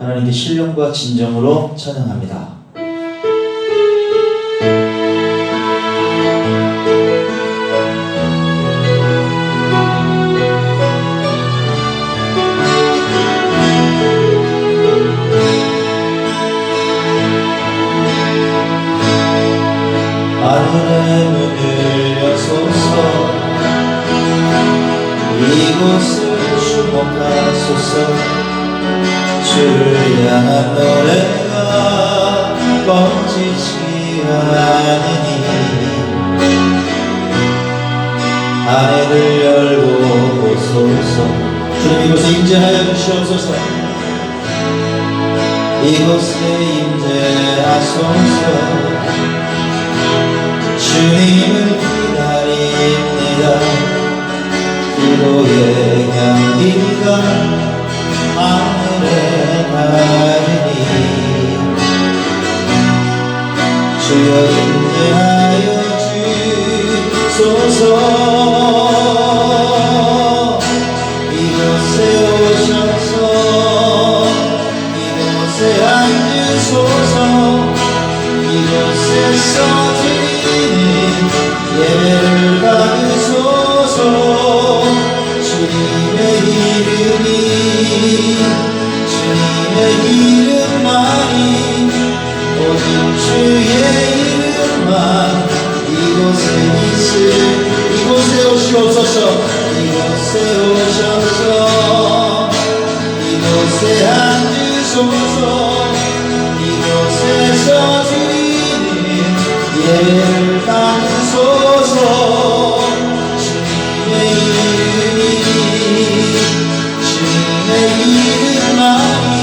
하나님께 신령과 진정으로 찬양합니다. 하늘의 문을 여소서, 이곳을 주목하소서. 주를 향한 노래가 꺼지지 않으니 안에를 열고 오소서. 주님 이곳에 임재하여 주시옵소서. 이곳에 임재하소서. 주님을 기다립니다. 기도의 향기가 하늘에 닿으니 주여 임재하여 주소서. 이곳에 오셔서 이곳에 앉으소서. 이곳에서 예배를 받으소서. 주님의 이름만이 오직 주의 이름만 이곳에 오시옵소서. 이곳에 오셔서 이곳에 앉으소서. 이곳에서 주님 예배를 받으소서. 주님의 이름만이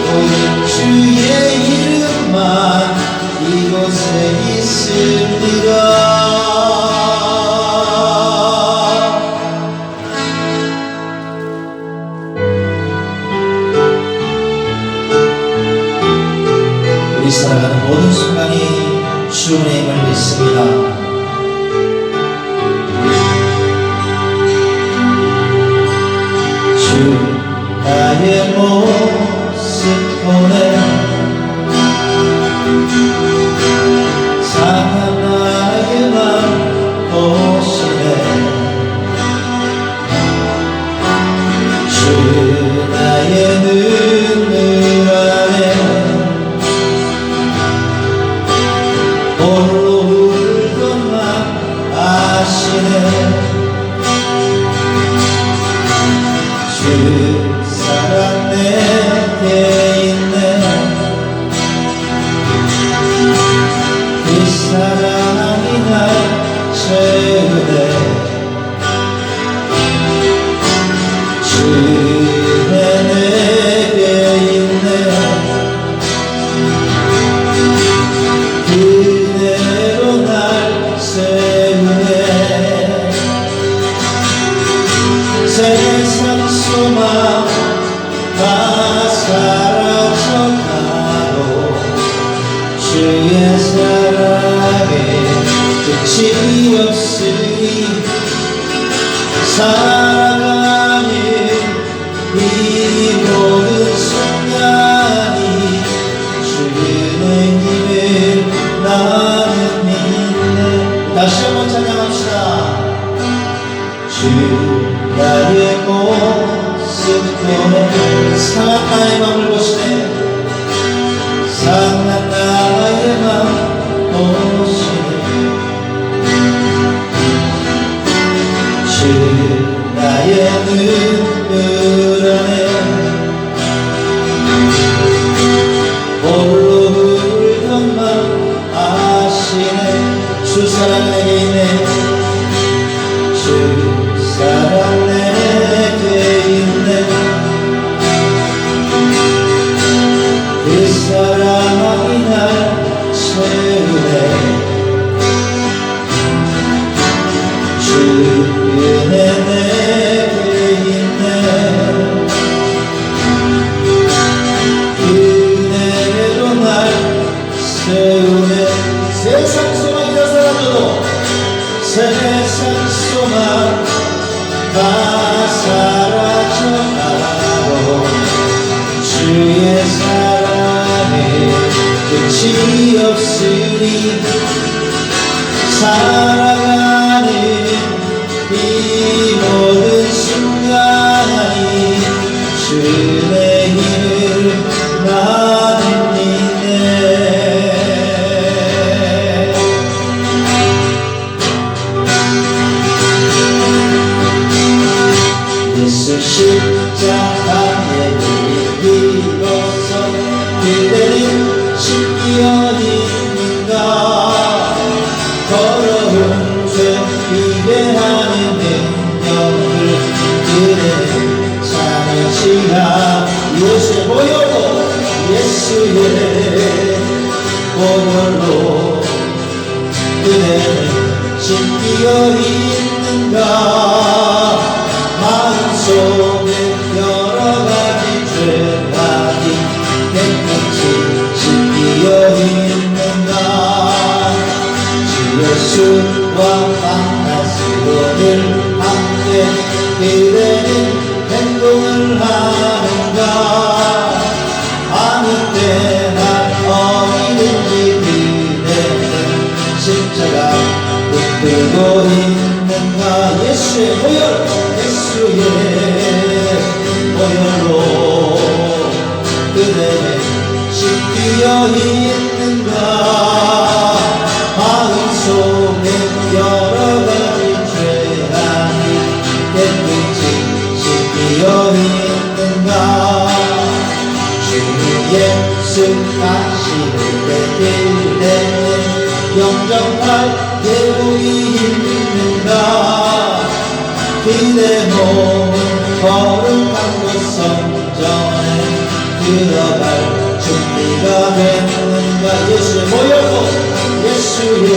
오직 주의 이름만 이곳에 있습니다. 우리 살아가는 모든 순간이 주의 힘을 믿습니다. 주 나의 모습 보내 상한 나의 맘 보시네. 주 나의 눈물 안에 홀로 울던 맘 아시네. 주 사랑 내게 있네. 그 사랑이 날 채우네. 주 내게 있네. 그대로 날 세우네. 세상 소망 다 사라져가도 주의 사랑에 끝이 없으니 살아가는 이 모든 순간이 주의 힘을 나는 믿네. 다시 한번 찬양합시다. 주 나의 모습 보내 상한 나의 맘을 보시네. 상한 나의 맘 보시네. 주 나의 눈물 안에 홀로 울던 맘 아시네. 주 사랑 내게 있네. 주 사랑 내게 있네. 그 사랑이 날 채우네. 주 은혜 내게 있네. 그대로 날 세우네. 세상 소망이라 사라져도 세상 소망 다 사라져가고 주 주의 사랑에 끝이 없으니 살아가는 이 모든 순간이 주의 힘을 나는 믿네. 예수 십자가에 비로소 그대는 신기어 있는가. 더러운 죄 비배하는 능력을 그대는 참으시라. 예수의 보혈로 예수의 보혈로 그대는 신기어 있는가. 마음속에 여러가지 죄악이 깨끗이 씻기어 있는가. 주 예수와 만나시오늘 함께 그대는 행동을 하는가. 아무 때나 어디든지 그대는 십자가 붙들고 있는가. 예수의 보혈 예수의 보혈로 그대는 씻기어 있는가. 마음속에 여러가지 죄악이 깨끗이 씻기어 있는가. 주 예수 가시는 그대는 영접할 예복이 있는가. 그대 몸은 거룩한 곳 성전에 들어갈 준비가 됐는가. 예수의 보혈로 예수의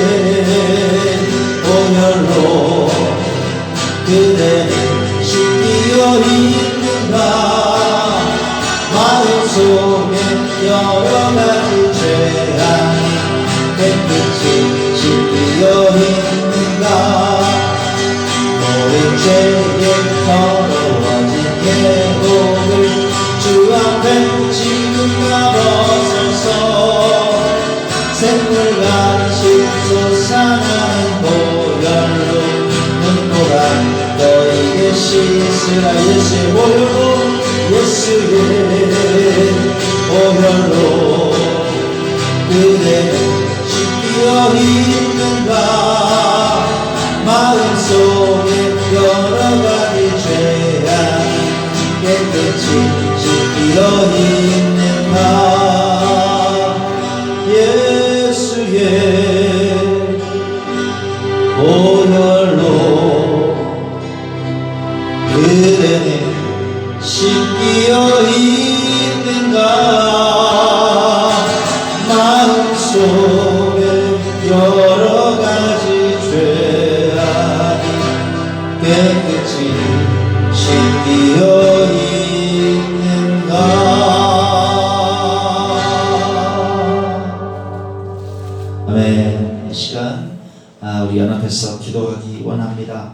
보혈로 그대는 씻기어 있는가. 마음속에 여러가지 죄악이 깨끗이 씻기어 있는가. 모든 죄에 더러워진 예복을 주 앞에 지금 벗어서 샘물같이 솟아나는 보혈로 눈보라 너에게 씻으라. 예수의 보혈로 예수의 보혈로 그대는 씻기어 있는가. 마음속에 여러가지 죄악이 깨끗이 씻기어 있는가. 예수의 보혈로 그대는 씻기어 있는가. 마음속에 여러가지 죄악이 깨끗이 씻기어 있는가. 아멘. 이 시간 우리 연합해서 기도하기 원합니다.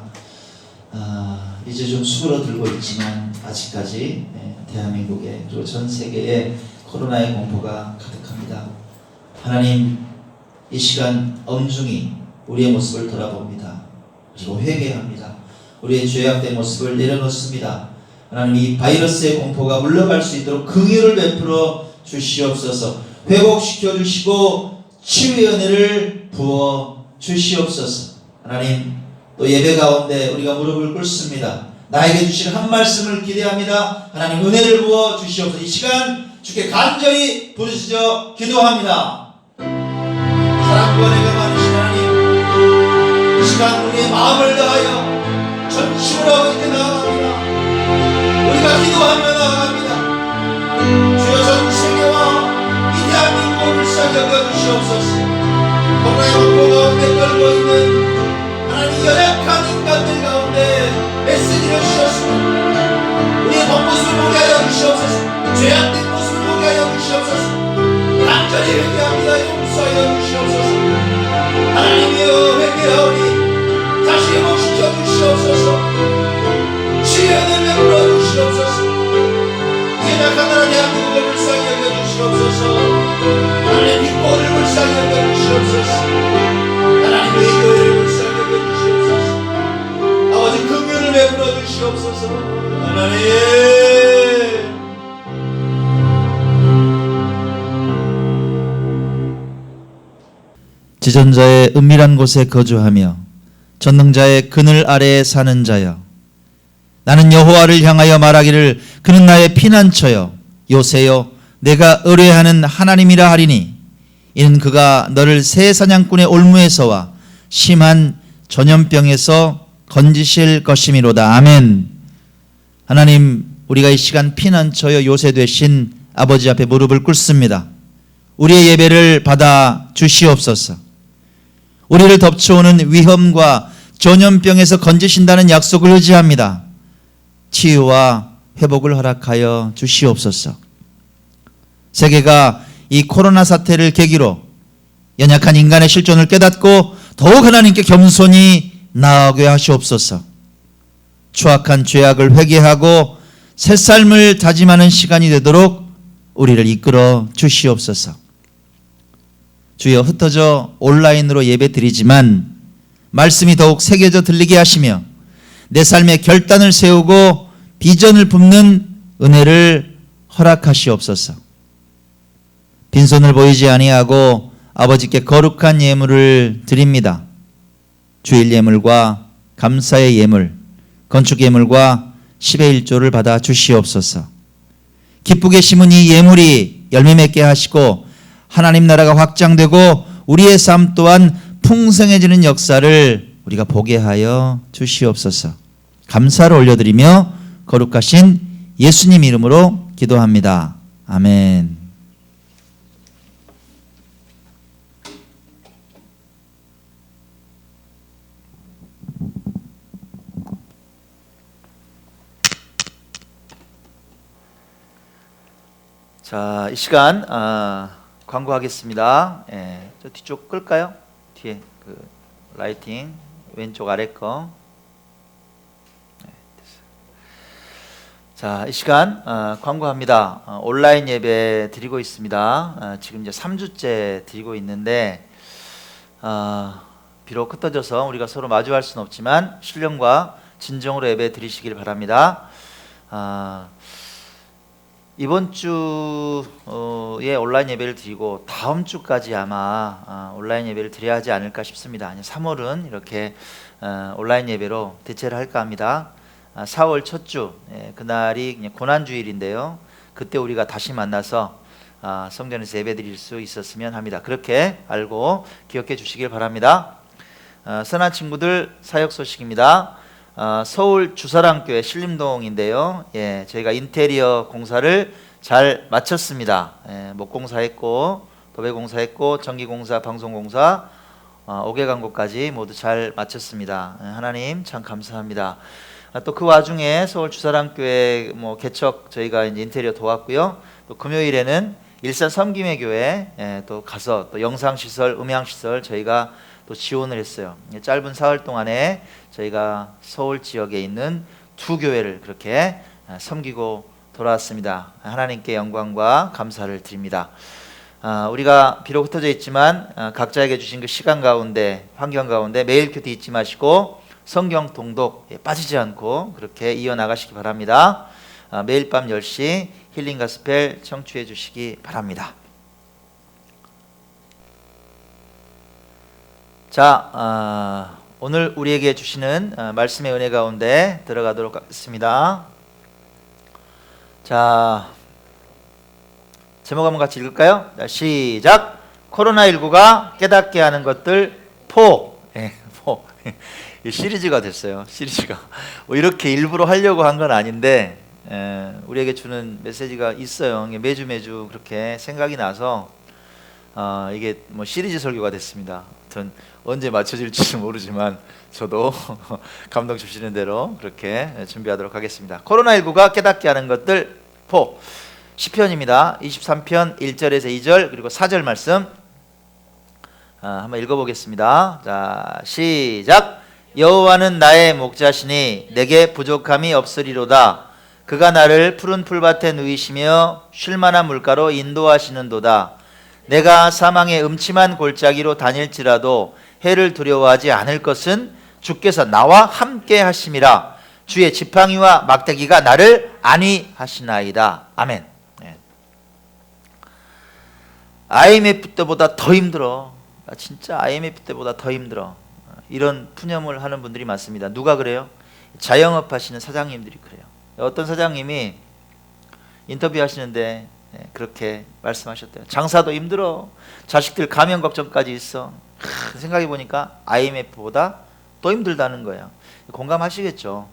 이제 좀 수그러들고 있지만 아직까지 대한민국에 그리고 전 세계에 코로나의 공포가 가득합니다. 하나님, 이 시간 엄중히 우리의 모습을 돌아봅니다. 그리고 회개합니다. 우리의 죄악된 모습을 내려놓습니다. 하나님, 이 바이러스의 공포가 물러갈 수 있도록 긍휼을 베풀어 주시옵소서. 회복시켜 주시고 치유의 은혜를 부어 주시옵소서. 하나님, 또 예배 가운데 우리가 무릎을 꿇습니다. 나에게 주실 한 말씀을 기대합니다. 하나님, 은혜를 부어 주시옵소서. 이 시간 주께 간절히 부르짖어 기도합니다. 사랑과 은혜가 많으신 하나님, 이 시간 우리의 마음을 다하여 전심으로 아버지께 나아갑니다. 우리가 기도하며 나아갑니다. 주여, 전 세계와 이 대한민국을 불쌍히 여겨주시옵소서. 코로나의 공포 가운데 떨고 있는 하나님, 연약한 인간들 가운데 메시지를 주셨습니다. 우리의 본 모습을 보게 하여 주시옵소서. 죄악된 모습을 보게 하여 주시옵소서. 간절히 회개합니다. 용서하여 주시옵소서. 하나님이여, 회개하오니 다시 회복시켜 주시옵소서. 치유의 은혜를 베풀어 주시옵소서. 이 연약한 나라 대한민국을 주시옵소서. 하나님 빅볼을 불쌍히 여겨 주시옵소서. 하나님의 교회를 불쌍히 여겨 주시옵소서. 아버지 긍휼을 베풀어 주시옵소서. 하나님 지존자의 은밀한 곳에 거주하며 전능자의 그늘 아래에 사는 자여, 나는 여호와를 향하여 말하기를 그는 나의 피난처여 요새여 내가 의뢰하는 하나님이라 하리니, 이는 그가 너를 새 사냥꾼의 올무에서와 심한 전염병에서 건지실 것이미로다. 아멘. 하나님, 우리가 이 시간 피난처여 요새 되신 아버지 앞에 무릎을 꿇습니다. 우리의 예배를 받아 주시옵소서. 우리를 덮쳐오는 위험과 전염병에서 건지신다는 약속을 의지합니다. 치유와 회복을 허락하여 주시옵소서. 세계가 이 코로나 사태를 계기로 연약한 인간의 실존을 깨닫고 더욱 하나님께 겸손히 나아가게 하시옵소서. 추악한 죄악을 회개하고 새 삶을 다짐하는 시간이 되도록 우리를 이끌어 주시옵소서. 주여, 흩어져 온라인으로 예배 드리지만 말씀이 더욱 새겨져 들리게 하시며 내 삶의 결단을 세우고 비전을 붓는 은혜를 허락하시옵소서. 빈손을 보이지 아니하고 아버지께 거룩한 예물을 드립니다. 주일 예물과 감사의 예물, 건축 예물과 10의 1조를 받아 주시옵소서. 기쁘게 심은 이 예물이 열매 맺게 하시고 하나님 나라가 확장되고 우리의 삶 또한 풍성해지는 역사를 우리가 보게 하여 주시옵소서. 감사를 올려드리며 거룩하신 예수님 이름으로 기도합니다. 아멘. 자, 이 시간 광고하겠습니다. 예, 저 뒤쪽 끌까요? 뒤에 그 라이팅 왼쪽 아래 거. 네, 됐어요. 자, 이 시간 광고합니다. 온라인 예배 드리고 있습니다. 지금 이제 3주째 드리고 있는데 비록 흩어져서 우리가 서로 마주할 수는 없지만 신령과 진정으로 예배 드리시길 바랍니다. 이번 주에 온라인 예배를 드리고 다음 주까지 아마 온라인 예배를 드려야 하지 않을까 싶습니다. 3월은 이렇게 온라인 예배로 대체를 할까 합니다. 4월 첫 주, 그날이 고난주일인데요. 그때 우리가 다시 만나서 성전에서 예배 드릴 수 있었으면 합니다. 그렇게 알고 기억해 주시길 바랍니다. 선한 친구들, 사역 소식입니다. 서울 주사랑교회 신림동인데요. 저희가 인테리어 공사를 잘 마쳤습니다. 목공사 했고 도배공사 했고 전기공사, 방송공사, 5개 광고까지 모두 잘 마쳤습니다. 하나님 참 감사합니다. 또 그 와중에 서울 주사랑교회 개척 저희가 이제 인테리어 도왔고요. 또 금요일에는 일산 섬김회교회 또 가서 또 영상시설, 음향시설 저희가 또 지원을 했어요. 짧은 사흘 동안에 저희가 서울 지역에 있는 두 교회를 그렇게 섬기고 돌아왔습니다. 하나님께 영광과 감사를 드립니다. 우리가 비록 흩어져 있지만 각자에게 주신 그 시간 가운데, 환경 가운데 매일 큐티 잊지 마시고 성경 통독 빠지지 않고 그렇게 이어나가시기 바랍니다. 매일 밤 10시 힐링 가스펠 청취해 주시기 바랍니다. 자, 오늘 우리에게 주시는 말씀의 은혜 가운데 들어가도록 하겠습니다. 자, 제목 한번 같이 읽을까요? 자, 시작. 코로나19가 깨닫게 하는 것들 포. 이 시리즈가 됐어요. 시리즈가 이렇게 일부러 하려고 한 건 아닌데 우리에게 주는 메시지가 있어요. 매주 그렇게 생각이 나서 이게 시리즈 설교가 됐습니다. 아무튼 언제 맞춰질지는 모르지만 저도 감동 주시는 대로 그렇게 준비하도록 하겠습니다. 코로나19가 깨닫게 하는 것들 포. 시편입니다. 23편 1절에서 2절 그리고 4절 말씀 한번 읽어보겠습니다. 자, 시작. 여호와는 나의 목자시니 내게 부족함이 없으리로다. 그가 나를 푸른 풀밭에 누이시며 쉴만한 물가로 인도하시는도다. 내가 사망의 음침한 골짜기로 다닐지라도 해를 두려워하지 않을 것은 주께서 나와 함께 하심이라. 주의 지팡이와 막대기가 나를 안위하시나이다. 아멘. 네. IMF 때보다 더 힘들어. 진짜 IMF 때보다 더 힘들어. 이런 푸념을 하는 분들이 많습니다. 누가 그래요? 자영업 하시는 사장님들이 그래요. 어떤 사장님이 인터뷰 하시는데 그렇게 말씀하셨대요. 장사도 힘들어. 자식들 감염 걱정까지 있어. 생각해 보니까 IMF보다 더 힘들다는 거예요. 공감하시겠죠?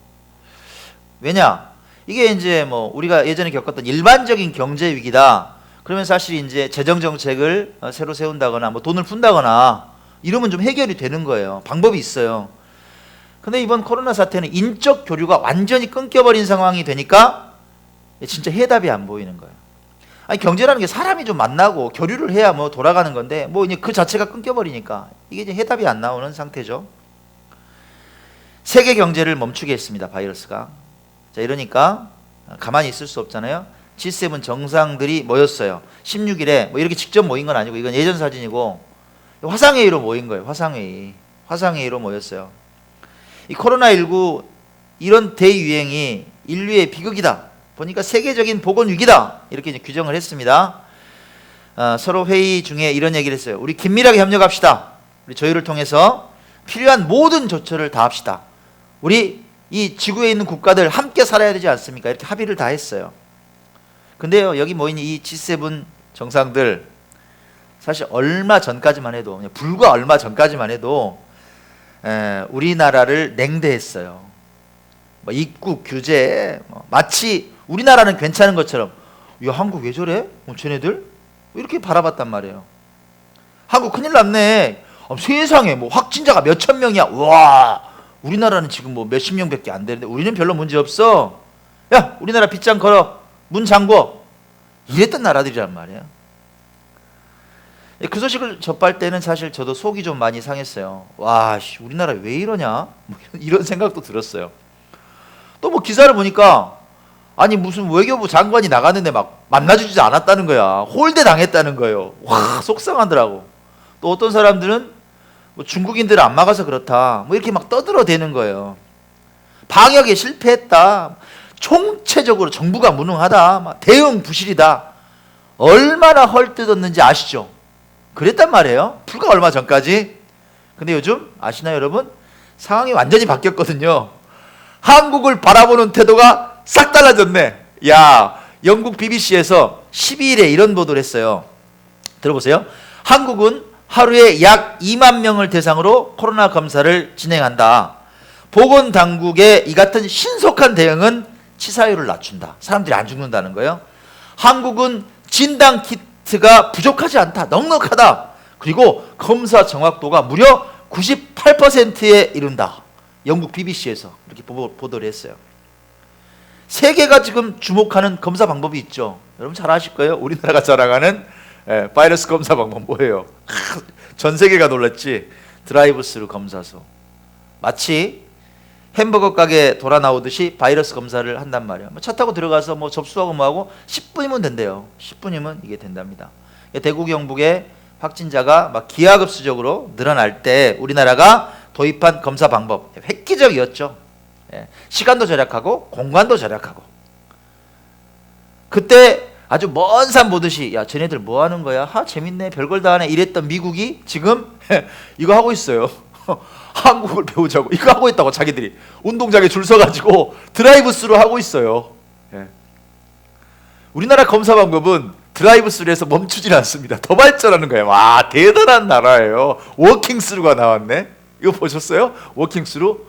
왜냐? 이게 이제 뭐 우리가 예전에 겪었던 일반적인 경제 위기다. 그러면 사실 이제 재정 정책을 새로 세운다거나 뭐 돈을 푼다거나 이러면 좀 해결이 되는 거예요. 방법이 있어요. 근데 이번 코로나 사태는 인적 교류가 완전히 끊겨버린 상황이 되니까 진짜 해답이 안 보이는 거예요. 아니 경제라는 게 사람이 좀 만나고 교류를 해야 뭐 돌아가는 건데 뭐 이제 그 자체가 끊겨버리니까 이게 이제 해답이 안 나오는 상태죠. 세계 경제를 멈추게 했습니다. 바이러스가. 자, 이러니까 가만히 있을 수 없잖아요. G7 정상들이 모였어요. 16일에 뭐 이렇게 직접 모인 건 아니고 이건 예전 사진이고 화상회의로 모인 거예요. 화상회의로 모였어요. 이 코로나19 이런 대유행이 인류의 비극이다. 보니까 세계적인 보건 위기다. 이렇게 이제 규정을 했습니다. 서로 회의 중에 이런 얘기를 했어요. 우리 긴밀하게 협력합시다. 우리 조율을 통해서 필요한 모든 조처를 다 합시다. 우리 이 지구에 있는 국가들 함께 살아야 되지 않습니까? 이렇게 합의를 다 했어요. 근데요, 여기 모인 이 G7 정상들 사실 얼마 전까지만 해도 불과 얼마 전까지만 해도 우리나라를 냉대했어요. 뭐 입국 규제 마치 우리나라는 괜찮은 것처럼 야 한국 왜 저래? 쟤네들? 이렇게 바라봤단 말이에요. 한국 큰일 났네. 세상에 뭐 확진자가 몇천 명이야. 와 우리나라는 지금 뭐 몇십 명밖에 안 되는데 우리는 별로 문제 없어. 야 우리나라 빗장 걸어. 문 잠궈. 이랬던 나라들이란 말이에요. 그 소식을 접할 때는 사실 저도 속이 좀 많이 상했어요. 와 우리나라 왜 이러냐? 뭐 이런 생각도 들었어요. 또 뭐 기사를 보니까 아니 무슨 외교부 장관이 나갔는데 막 만나주지 않았다는 거야. 홀대 당했다는 거예요. 와 속상하더라고. 또 어떤 사람들은 뭐 중국인들을 안 막아서 그렇다. 뭐 이렇게 막 떠들어대는 거예요. 방역에 실패했다. 총체적으로 정부가 무능하다. 막 대응 부실이다. 얼마나 헐뜯었는지 아시죠? 그랬단 말이에요. 불과 얼마 전까지. 근데 요즘 아시나요 여러분? 상황이 완전히 바뀌었거든요. 한국을 바라보는 태도가 싹 달라졌네. 야, 영국 BBC에서 12일에 이런 보도를 했어요. 들어보세요. 한국은 하루에 약 2만 명을 대상으로 코로나 검사를 진행한다. 보건당국의 이 같은 신속한 대응은 치사율을 낮춘다. 사람들이 안 죽는다는 거예요. 한국은 진단 키트가 부족하지 않다. 넉넉하다. 그리고 검사 정확도가 무려 98%에 이른다. 영국 BBC에서 이렇게 보도를 했어요. 세계가 지금 주목하는 검사 방법이 있죠. 여러분 잘 아실 거예요. 우리나라가 자랑하는 바이러스 검사 방법 뭐예요? 전 세계가 놀랐지. 드라이브스루 검사소. 마치 햄버거 가게 돌아 나오듯이 바이러스 검사를 한단 말이에요. 차 타고 들어가서 뭐 접수하고 뭐하고 10분이면 된대요. 10분이면 이게 된답니다. 대구 경북의 확진자가 막 기하급수적으로 늘어날 때 우리나라가 도입한 검사 방법 획기적이었죠. 시간도 절약하고 공간도 절약하고. 그때 아주 먼 산 보듯이 야 쟤네들 뭐 하는 거야? 하 재밌네 별걸 다 하네 이랬던 미국이 지금 이거 하고 있어요. 한국을 배우자고 이거 하고 있다고 자기들이 운동장에 줄 서가지고 드라이브스루 하고 있어요. 우리나라 검사 방법은 드라이브스루에서 멈추질 않습니다. 더 발전하는 거예요. 와 대단한 나라예요. 워킹스루가 나왔네. 이거 보셨어요? 워킹스루?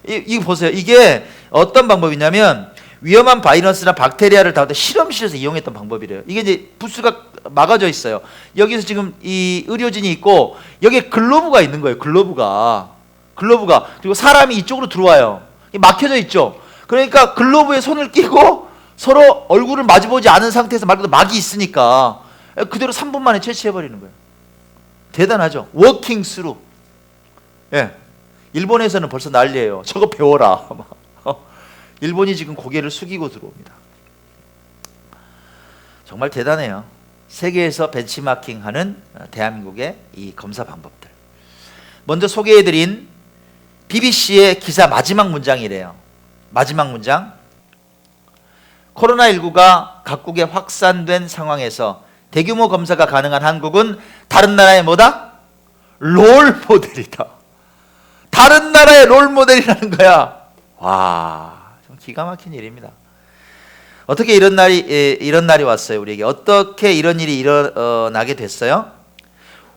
이거 보세요. 이게 어떤 방법이냐면 위험한 바이러스나 박테리아를 다룰 때 실험실에서 이용했던 방법이래요. 이게 이제 부스가 막아져 있어요. 여기서 지금 이 의료진이 있고 여기에 글로브가 있는 거예요. 글로브가 그리고 사람이 이쪽으로 들어와요. 막혀져 있죠. 그러니까 글로브에 손을 끼고 서로 얼굴을 마주보지 않은 상태에서 말 그대로 막이 있으니까 그대로 3분 만에 채취해버리는 거예요. 대단하죠. 워킹스루. 일본에서는 벌써 난리예요. 저거 배워라. 일본이 지금 고개를 숙이고 들어옵니다. 정말 대단해요. 세계에서 벤치마킹하는 대한민국의 이 검사 방법들. 먼저 소개해드린 BBC의 기사 마지막 문장이래요. 마지막 문장. 코로나19가 각국에 확산된 상황에서 대규모 검사가 가능한 한국은 다른 나라의 뭐다? 롤 모델이다. 다른 나라의 롤 모델이라는 거야. 와, 좀 기가 막힌 일입니다. 어떻게 이런 날이 왔어요? 우리에게 어떻게 이런 일이 일어나게 됐어요?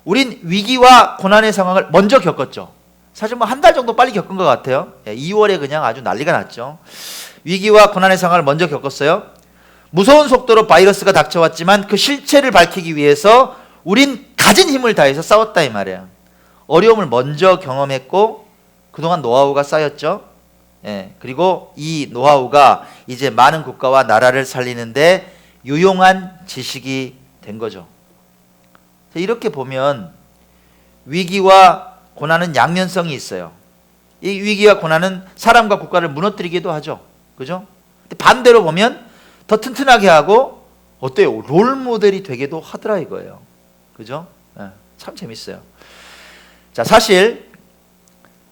우린 위기와 고난의 상황을 먼저 겪었죠. 사실 뭐 한 달 정도 빨리 겪은 것 같아요. 2월에 그냥 아주 난리가 났죠. 위기와 고난의 상황을 먼저 겪었어요. 무서운 속도로 바이러스가 닥쳐왔지만 그 실체를 밝히기 위해서 우린 가진 힘을 다해서 싸웠다 이 말이에요. 어려움을 먼저 경험했고 그동안 노하우가 쌓였죠. 그리고 이 노하우가 이제 많은 국가와 나라를 살리는데 유용한 지식이 된 거죠. 이렇게 보면 위기와 고난은 양면성이 있어요. 이 위기와 고난은 사람과 국가를 무너뜨리기도 하죠. 그죠? 근데 반대로 보면 더 튼튼하게 하고 어때요? 롤 모델이 되기도 하더라 이거예요. 그죠? 참 재밌어요. 자, 사실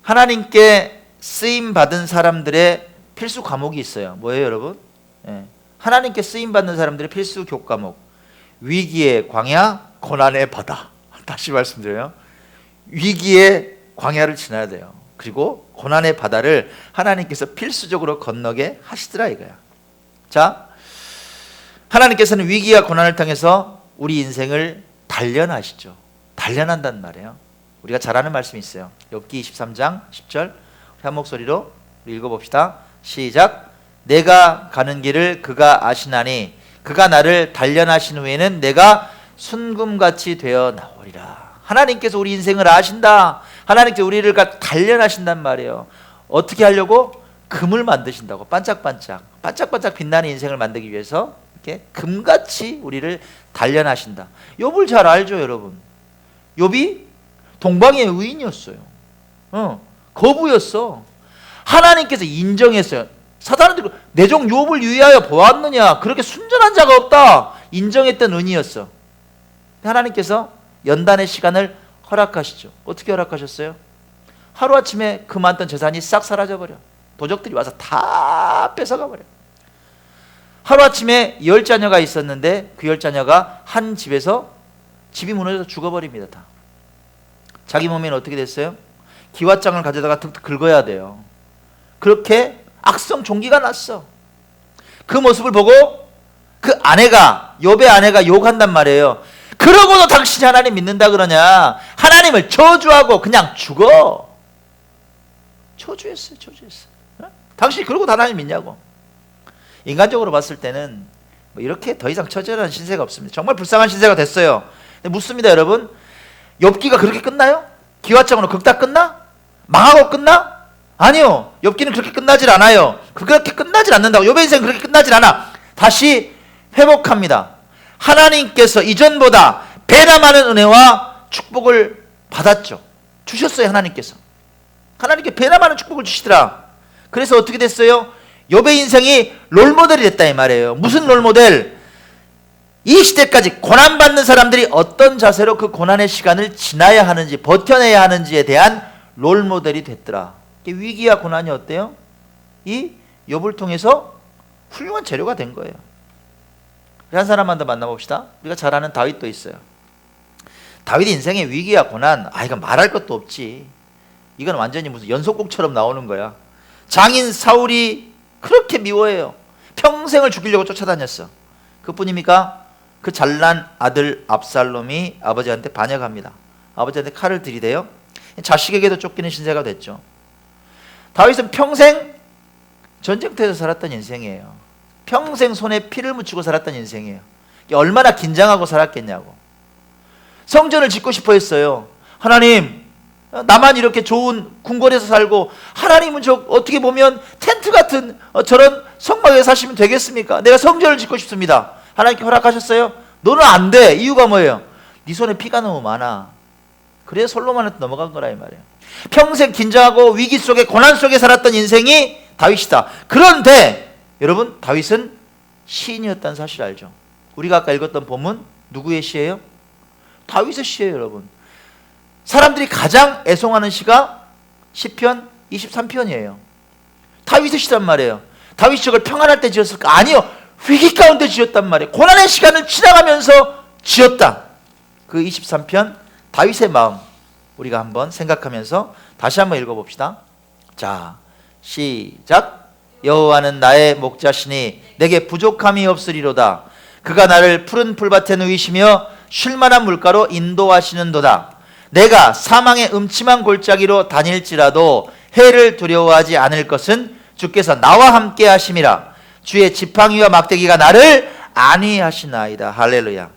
하나님께 쓰임 받은 사람들의 필수 과목이 있어요. 뭐예요, 여러분? 하나님께 쓰임 받는 사람들의 필수 교과목. 위기의 광야, 고난의 바다. 다시 말씀드려요. 위기의 광야를 지나야 돼요. 그리고 고난의 바다를 하나님께서 필수적으로 건너게 하시더라 이거야. 자, 하나님께서는 위기와 고난을 통해서 우리 인생을 단련하시죠. 단련한단 말이에요. 우리가 잘 아는 말씀이 있어요. 욥기 23장 10절 한 목소리로 읽어봅시다. 시작. 내가 가는 길을 그가 아시나니 그가 나를 단련하신 후에는 내가 순금같이 되어 나오리라. 하나님께서 우리 인생을 아신다. 하나님께서 우리를 단련하신단 말이에요. 어떻게 하려고? 금을 만드신다고. 반짝반짝 빛나는 인생을 만들기 위해서 이렇게 금같이 우리를 단련하신다. 욥을 잘 알죠, 여러분. 욥이 동방의 의인이었어요. 거부였어. 하나님께서 인정했어요. 사단은 내 종 욥을 위하여 보았느냐? 그렇게 순전한 자가 없다. 인정했던 은이었어. 하나님께서 연단의 시간을 허락하시죠. 어떻게 허락하셨어요? 하루아침에 그 많던 재산이 싹 사라져버려. 도적들이 와서 다 뺏어가버려. 하루아침에 10자녀가 있었는데 그 10자녀가 한 집에서 집이 무너져서 죽어버립니다. 다. 자기 몸에는 어떻게 됐어요? 기왓장을 가져다가 득득 긁어야 돼요. 그렇게 악성 종기가 났어. 그 모습을 보고 그 아내가, 욥의 아내가 욕한단 말이에요. 그러고도 당신이 하나님 믿는다 그러냐? 하나님을 저주하고 그냥 죽어. 저주했어요. 당신이 그러고 하나님 믿냐고. 인간적으로 봤을 때는 뭐 이렇게 더 이상 처절한 신세가 없습니다. 정말 불쌍한 신세가 됐어요. 근데 묻습니다, 여러분. 욥기가 그렇게 끝나요? 기왓장으로 긁다 끝나? 망하고 끝나? 아니요. 욥기는 그렇게 끝나질 않아요. 그렇게 끝나질 않는다고. 욥의 인생은 그렇게 끝나질 않아. 다시 회복합니다. 하나님께서 이전보다 배나 많은 은혜와 축복을 받았죠. 주셨어요, 하나님께서. 하나님께 배나 많은 축복을 주시더라. 그래서 어떻게 됐어요? 욥의 인생이 롤모델이 됐다 이 말이에요. 무슨 롤모델? 이 시대까지 고난받는 사람들이 어떤 자세로 그 고난의 시간을 지나야 하는지, 버텨내야 하는지에 대한 롤모델이 됐더라. 위기와 고난이 어때요? 이 욥을 통해서 훌륭한 재료가 된 거예요. 한 사람만 더 만나봅시다. 우리가 잘 아는 다윗도 있어요. 다윗 인생의 위기와 고난, 이건 말할 것도 없지. 이건 완전히 무슨 연속곡처럼 나오는 거야. 장인 사울이 그렇게 미워해요. 평생을 죽이려고 쫓아다녔어. 그뿐입니까? 그 잘난 아들 압살롬이 아버지한테 반역합니다. 아버지한테 칼을 들이대요. 자식에게도 쫓기는 신세가 됐죠. 다윗은 평생 전쟁터에서 살았던 인생이에요. 평생 손에 피를 묻히고 살았던 인생이에요. 얼마나 긴장하고 살았겠냐고. 성전을 짓고 싶어 했어요. 하나님, 나만 이렇게 좋은 궁궐에서 살고 하나님은 저 어떻게 보면 텐트 같은 저런 성막에 사시면 되겠습니까? 내가 성전을 짓고 싶습니다. 하나님께 허락하셨어요? 너는 안 돼. 이유가 뭐예요? 네 손에 피가 너무 많아. 그래서 솔로몬한테 넘어간 거라 이 말이에요. 평생 긴장하고 위기 속에 고난 속에 살았던 인생이 다윗이다. 그런데 여러분, 다윗은 시인이었다는 사실 알죠? 우리가 아까 읽었던 본문 누구의 시예요? 다윗의 시예요, 여러분. 사람들이 가장 애송하는 시가 시편 23편이에요. 다윗의 시란 말이에요. 다윗이 저걸 평안할 때 지었을까? 아니요. 위기 가운데 지었단 말이에요. 고난의 시간을 지나가면서 지었다. 그 23편 다윗의 마음 우리가 한번 생각하면서 다시 한번 읽어봅시다. 자, 시작. 여호와는 나의 목자시니 내게 부족함이 없으리로다. 그가 나를 푸른 풀밭에 누이시며 쉴만한 물가로 인도하시는도다. 내가 사망의 음침한 골짜기로 다닐지라도 해를 두려워하지 않을 것은 주께서 나와 함께 하심이라. 주의 지팡이와 막대기가 나를 안위하시나이다. 할렐루야.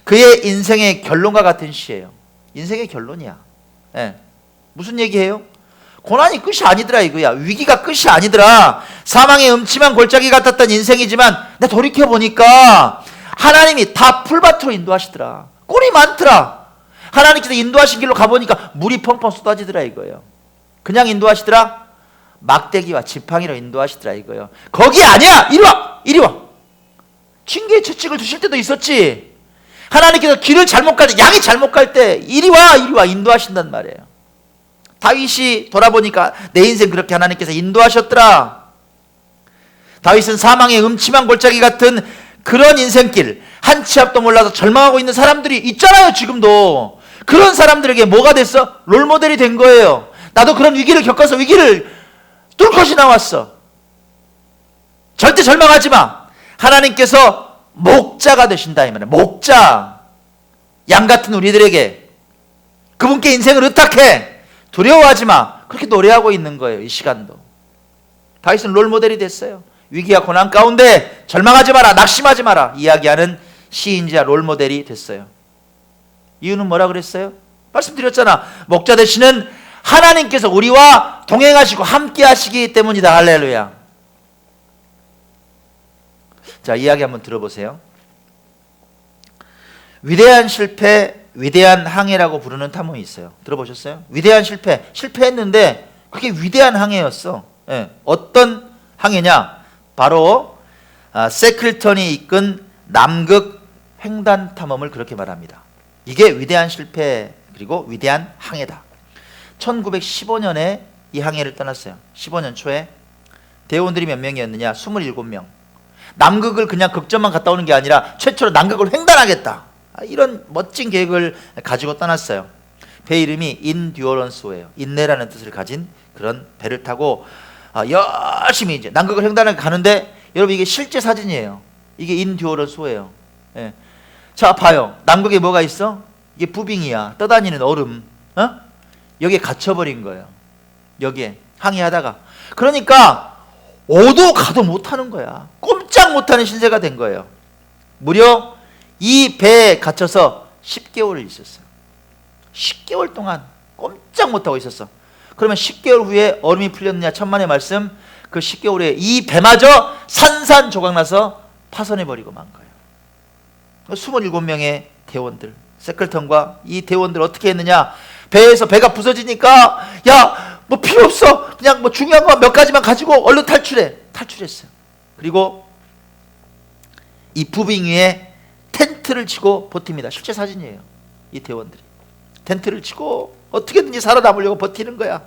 그의 인생의 결론과 같은 시예요. 인생의 결론이야. 예. 무슨 얘기해요? 고난이 끝이 아니더라 이거야. 위기가 끝이 아니더라. 사망의 음침한 골짜기 같았던 인생이지만 내가 돌이켜보니까 하나님이 다 풀밭으로 인도하시더라. 꿀이 많더라. 하나님께서 인도하신 길로 가보니까 물이 펑펑 쏟아지더라 이거예요. 그냥 인도하시더라? 막대기와 지팡이로 인도하시더라 이거예요. 거기 아니야. 이리 와. 이리 와. 징계의 채찍을 두실 때도 있었지. 하나님께서 길을 잘못 갈 때, 양이 잘못 갈 때 이리 와 이리 와 인도하신단 말이에요. 다윗이 돌아보니까 내 인생 그렇게 하나님께서 인도하셨더라. 다윗은 사망의 음침한 골짜기 같은 그런 인생길, 한 치 앞도 몰라서 절망하고 있는 사람들이 있잖아요. 지금도 그런 사람들에게 뭐가 됐어? 롤모델이 된 거예요. 나도 그런 위기를 겪어서 위기를 뚫고시 나왔어. 절대 절망하지 마. 하나님께서 목자가 되신다 이 말이에요. 목자, 양 같은 우리들에게 그분께 인생을 의탁해. 두려워하지 마. 그렇게 노래하고 있는 거예요. 이 시간도 다윗은 롤모델이 됐어요. 위기와 고난 가운데 절망하지 마라, 낙심하지 마라 이야기하는 시인지야 롤모델이 됐어요. 이유는 뭐라 그랬어요? 말씀드렸잖아. 목자 되시는 하나님께서 우리와 동행하시고 함께 하시기 때문이다. 할렐루야. 자, 이야기 한번 들어보세요. 위대한 실패, 위대한 항해라고 부르는 탐험이 있어요. 들어보셨어요? 위대한 실패, 실패했는데 그게 위대한 항해였어. 예. 어떤 항해냐? 바로 세클턴이 이끈 남극 횡단 탐험을 그렇게 말합니다. 이게 위대한 실패 그리고 위대한 항해다. 1915년에 이 항해를 떠났어요. 15년 초에 대원들이 몇 명이었느냐? 27명. 남극을 그냥 극점만 갔다 오는 게 아니라 최초로 남극을 횡단하겠다. 이런 멋진 계획을 가지고 떠났어요. 배 이름이 인듀어런스호예요. 인내라는 뜻을 가진 그런 배를 타고 열심히 이제 남극을 횡단하게 가는데 여러분 이게 실제 사진이에요. 이게 인듀어런스호예요. 예. 자, 봐요. 남극에 뭐가 있어? 이게 부빙이야. 떠다니는 얼음. 여기에 갇혀버린 거예요. 여기에 항해하다가. 그러니까 오도 가도 못하는 거야. 꼼짝 못하는 신세가 된 거예요. 무려 이 배에 갇혀서 10개월을 있었어요. 10개월 동안 꼼짝 못하고 있었어. 그러면 10개월 후에 얼음이 풀렸느냐? 천만의 말씀. 그 10개월 후에 이 배마저 산산조각나서 파손해버리고 만 거예요. 27명의 대원들, 세클턴과 이 대원들 어떻게 했느냐? 배에서 배가 부서지니까 야, 뭐 필요 없어. 그냥 뭐 중요한 거 몇 가지만 가지고 얼른 탈출해. 탈출했어요. 그리고 이 부빙 위에 텐트를 치고 버팁니다. 실제 사진이에요. 이 대원들이 텐트를 치고 어떻게든지 살아남으려고 버티는 거야.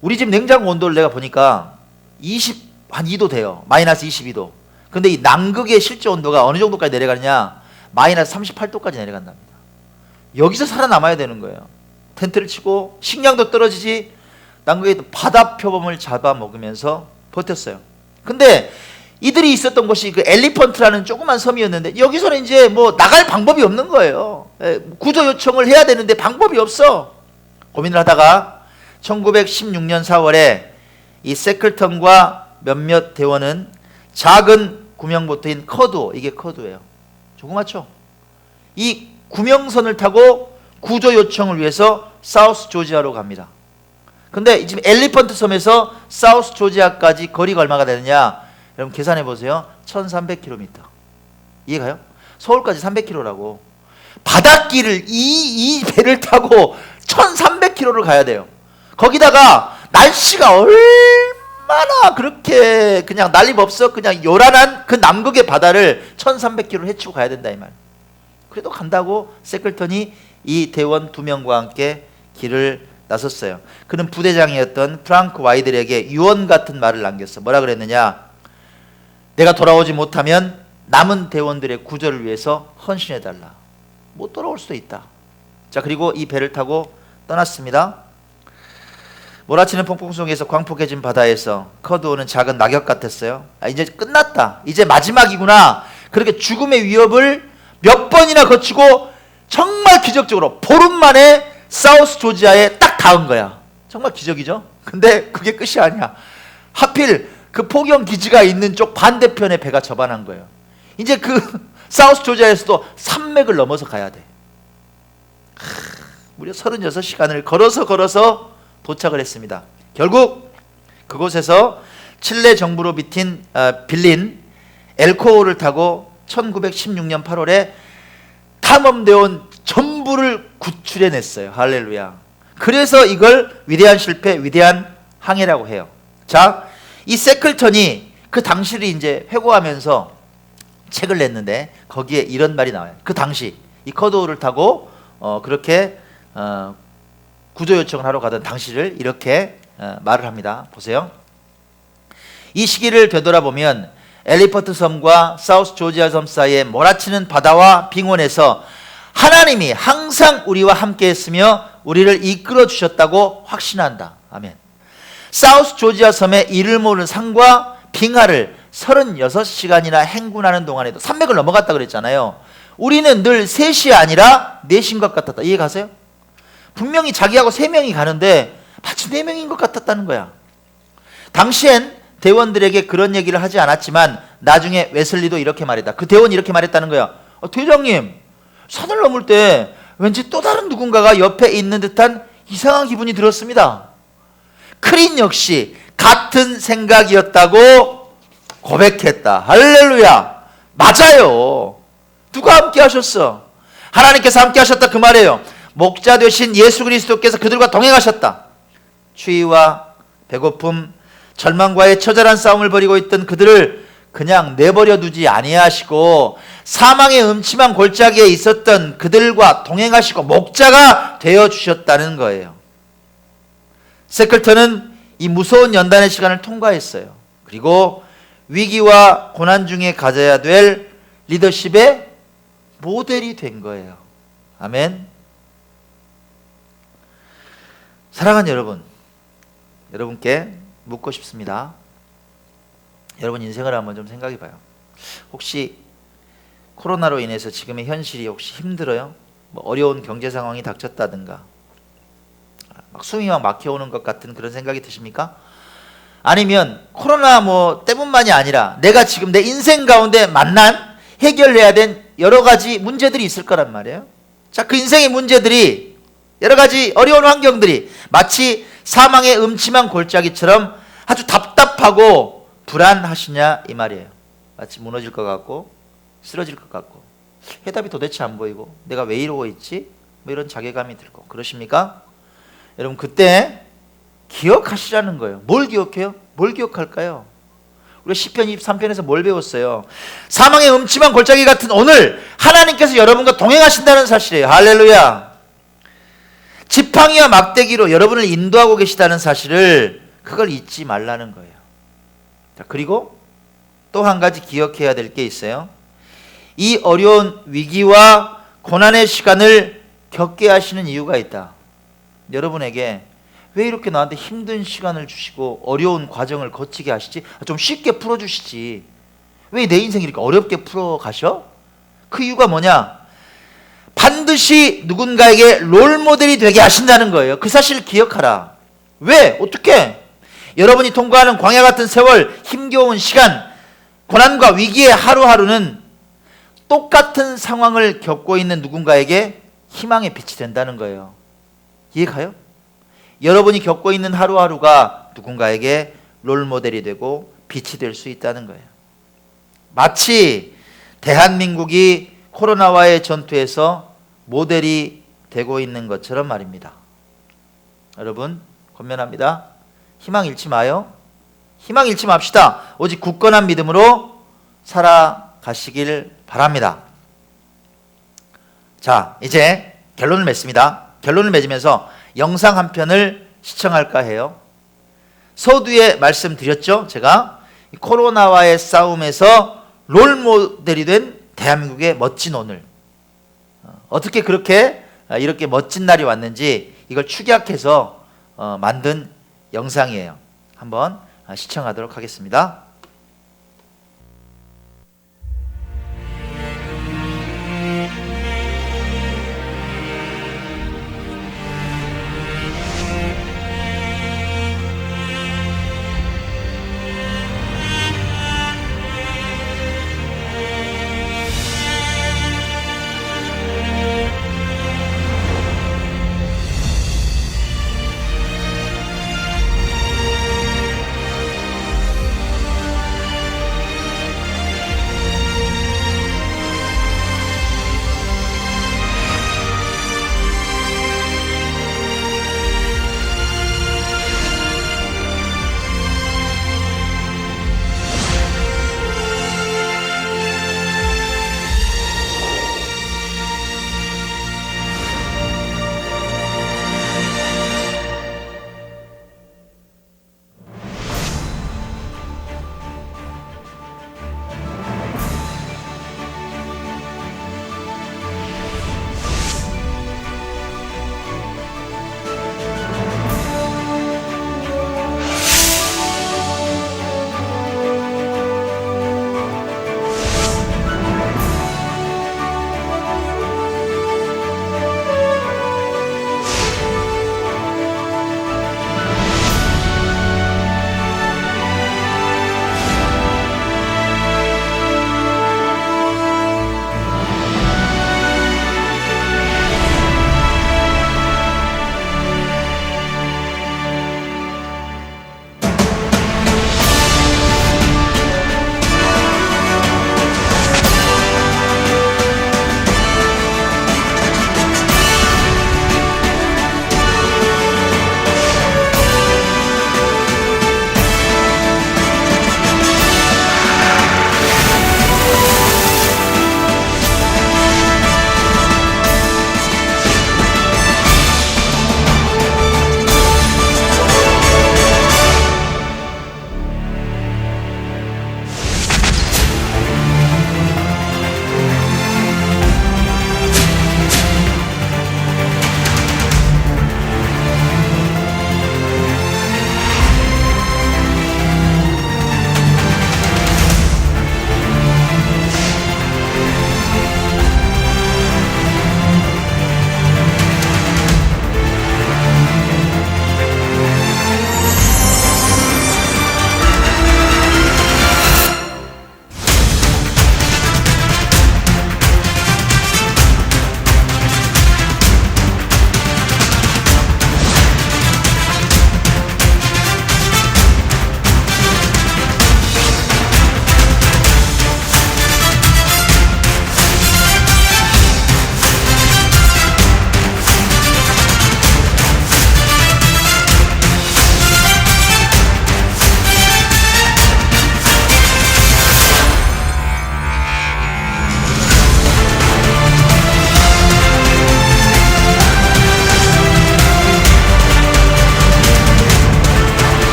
우리 집 냉장고 온도를 내가 보니까 22도 돼요. 마이너스 22도. 근데 이 남극의 실제 온도가 어느 정도까지 내려가느냐? 마이너스 38도까지 내려간답니다. 여기서 살아남아야 되는 거예요. 텐트를 치고 식량도 떨어지지. 남극의 바다 표범을 잡아먹으면서 버텼어요. 근데 이들이 있었던 곳이 그 엘리펀트라는 조그만 섬이었는데 여기서는 이제 뭐 나갈 방법이 없는 거예요. 구조 요청을 해야 되는데 방법이 없어. 고민을 하다가 1916년 4월에 이 세클턴과 몇몇 대원은 작은 구명보트인 커두어, 이게 커두어예요. 조그맣죠? 이 구명선을 타고 구조 요청을 위해서 사우스 조지아로 갑니다. 근데 지금 엘리펀트 섬에서 사우스 조지아까지 거리가 얼마가 되느냐? 여러분 계산해 보세요. 1300km. 이해가요? 서울까지 300km라고. 바닷길을 이 배를 타고 1300km를 가야 돼요. 거기다가 날씨가 얼마나 그렇게 그냥 난리법석 그냥 요란한 그 남극의 바다를 1300km를 헤치고 가야 된다 이 말. 그래도 간다고 세클턴이 이 대원 2명과 함께 길을 나섰어요. 그는 부대장이었던 프랑크 와이들에게 유언 같은 말을 남겼어. 뭐라 그랬느냐? 내가 돌아오지 못하면 남은 대원들의 구조를 위해서 헌신해달라. 못 돌아올 수도 있다. 자, 그리고 이 배를 타고 떠났습니다. 몰아치는 폭풍 속에서 광폭해진 바다에서 커드오는 작은 낙엽 같았어요. 이제 끝났다. 이제 마지막이구나. 그렇게 죽음의 위협을 몇 번이나 거치고 정말 기적적으로 보름 만에 사우스 조지아에 딱 닿은 거야. 정말 기적이죠? 근데 그게 끝이 아니야. 하필 그 포경 기지가 있는 쪽 반대편에 배가 접안한 거예요. 이제 그 사우스 조지아에서도 산맥을 넘어서 가야 돼. 무려 36시간을 걸어서 도착을 했습니다. 결국 그곳에서 칠레 정부로 빌린 엘코호를 타고 1916년 8월에 탐험되어 온 전부를 구출해냈어요. 할렐루야. 그래서 이걸 위대한 실패, 위대한 항해라고 해요. 자, 이 세클턴이 그 당시를 이제 회고하면서 책을 냈는데 거기에 이런 말이 나와요. 그 당시 이 커드오를 타고 그렇게 구조 요청을 하러 가던 당시를 이렇게 말을 합니다. 보세요. 이 시기를 되돌아보면 엘리퍼트 섬과 사우스 조지아 섬 사이에 몰아치는 바다와 빙원에서 하나님이 항상 우리와 함께 했으며 우리를 이끌어 주셨다고 확신한다. 아멘. 사우스 조지아 섬의 이를 모르는 산과 빙하를 36시간이나 행군하는 동안에도 산맥을 넘어갔다 그랬잖아요. 우리는 늘 3이 아니라 4인 것 같았다. 이해 가세요? 분명히 자기하고 3명이 가는데 마치 4명인 것 같았다는 거야. 당시엔 대원들에게 그런 얘기를 하지 않았지만 나중에 웨슬리도 이렇게 말했다. 그 대원이 이렇게 말했다는 거야. 대장님, 산을 넘을 때 왠지 또 다른 누군가가 옆에 있는 듯한 이상한 기분이 들었습니다. 크린 역시 같은 생각이었다고 고백했다. 할렐루야. 맞아요. 누가 함께 하셨어? 하나님께서 함께 하셨다 그 말이에요. 목자 되신 예수 그리스도께서 그들과 동행하셨다. 추위와 배고픔, 절망과의 처절한 싸움을 벌이고 있던 그들을 그냥 내버려 두지 아니하시고 사망의 음침한 골짜기에 있었던 그들과 동행하시고 목자가 되어주셨다는 거예요. 세클턴은 이 무서운 연단의 시간을 통과했어요. 그리고 위기와 고난 중에 가져야 될 리더십의 모델이 된 거예요. 아멘. 사랑하는 여러분, 여러분께 묻고 싶습니다. 여러분 인생을 한번 좀 생각해 봐요. 혹시 코로나로 인해서 지금의 현실이 혹시 힘들어요? 뭐 어려운 경제 상황이 닥쳤다든가 막 숨이 막 막혀오는 것 같은 그런 생각이 드십니까? 아니면 코로나 때문만이 아니라 내가 지금 내 인생 가운데 만난 해결해야 된 여러 가지 문제들이 있을 거란 말이에요. 자, 그 인생의 문제들이 여러 가지 어려운 환경들이 마치 사망의 음침한 골짜기처럼 아주 답답하고 불안하시냐 이 말이에요. 마치 무너질 것 같고 쓰러질 것 같고 해답이 도대체 안 보이고 내가 왜 이러고 있지? 이런 자괴감이 들고 그러십니까? 여러분 그때 기억하시라는 거예요. 뭘 기억해요? 뭘 기억할까요? 우리 시편 23편에서 뭘 배웠어요? 사망의 음침한 골짜기 같은 오늘 하나님께서 여러분과 동행하신다는 사실이에요. 할렐루야. 지팡이와 막대기로 여러분을 인도하고 계시다는 사실을 그걸 잊지 말라는 거예요. 자, 그리고 또 한 가지 기억해야 될 게 있어요. 이 어려운 위기와 고난의 시간을 겪게 하시는 이유가 있다. 여러분에게 왜 이렇게 나한테 힘든 시간을 주시고 어려운 과정을 거치게 하시지? 좀 쉽게 풀어주시지. 왜 내 인생 이렇게 어렵게 풀어가셔? 그 이유가 뭐냐? 반드시 누군가에게 롤모델이 되게 하신다는 거예요. 그 사실을 기억하라. 왜? 어떻게? 여러분이 통과하는 광야 같은 세월, 힘겨운 시간, 고난과 위기의 하루하루는 똑같은 상황을 겪고 있는 누군가에게 희망의 빛이 된다는 거예요. 이해가요? 여러분이 겪고 있는 하루하루가 누군가에게 롤모델이 되고 빛이 될 수 있다는 거예요. 마치 대한민국이 코로나와의 전투에서 모델이 되고 있는 것처럼 말입니다. 여러분 권면합니다. 희망 잃지 마요. 희망 잃지 맙시다. 오직 굳건한 믿음으로 살아가시길 바랍니다. 자, 이제 결론을 맺습니다. 결론을 맺으면서 영상 한 편을 시청할까 해요. 서두에 말씀드렸죠. 제가 코로나와의 싸움에서 롤모델이 된 대한민국의 멋진 오늘, 어떻게 그렇게 이렇게 멋진 날이 왔는지 이걸 축약해서 만든 영상이에요. 한번 시청하도록 하겠습니다.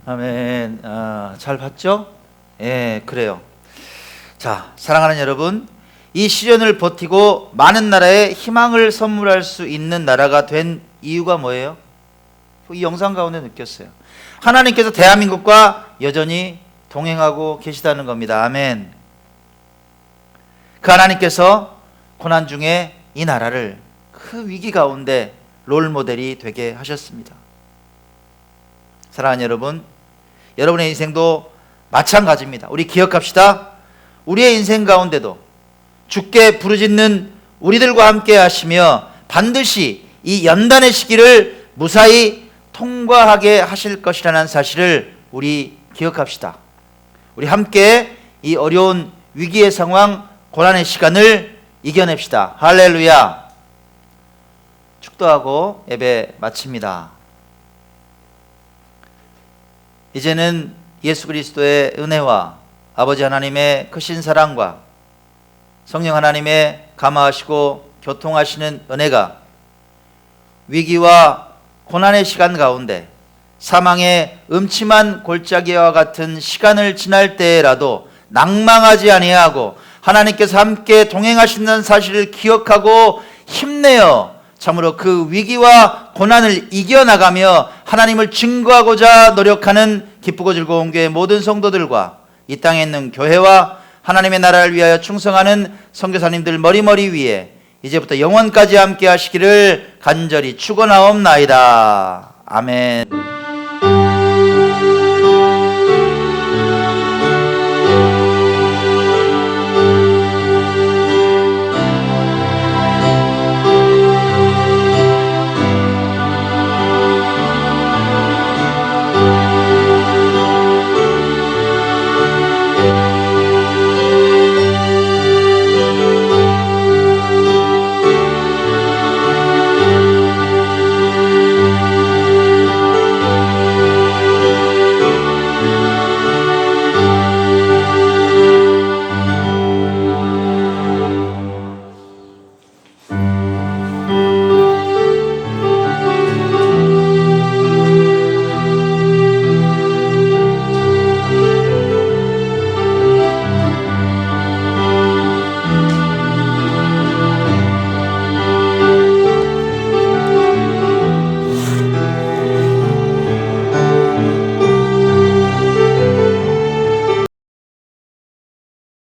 아멘. 잘 봤죠? 예, 그래요. 자, 사랑하는 여러분, 이 시련을 버티고 많은 나라에 희망을 선물할 수 있는 나라가 된 이유가 뭐예요? 이 영상 가운데 느꼈어요. 하나님께서 대한민국과 여전히 동행하고 계시다는 겁니다. 아멘. 그 하나님께서 고난 중에 이 나라를 그 위기 가운데 롤 모델이 되게 하셨습니다. 사랑하는 여러분, 여러분의 인생도 마찬가지입니다. 우리 기억합시다. 우리의 인생 가운데도 주께 부르짖는 우리들과 함께 하시며 반드시 이 연단의 시기를 무사히 통과하게 하실 것이라는 사실을 우리 기억합시다. 우리 함께 이 어려운 위기의 상황, 고난의 시간을 이겨냅시다. 할렐루야. 축도하고 예배 마칩니다. 이제는 예수 그리스도의 은혜와 아버지 하나님의 크신 사랑과 성령 하나님의 감화하시고 교통하시는 은혜가 위기와 고난의 시간 가운데 사망의 음침한 골짜기와 같은 시간을 지날 때라도 낭망하지 아니하고 하나님께서 함께 동행하신다는 사실을 기억하고 힘내어 참으로 그 위기와 고난을 이겨나가며 하나님을 증거하고자 노력하는 기쁘고 즐거운 교회 모든 성도들과 이 땅에 있는 교회와 하나님의 나라를 위하여 충성하는 선교사님들 머리머리 위에 이제부터 영원까지 함께 하시기를 간절히 축원하옵나이다. 아멘.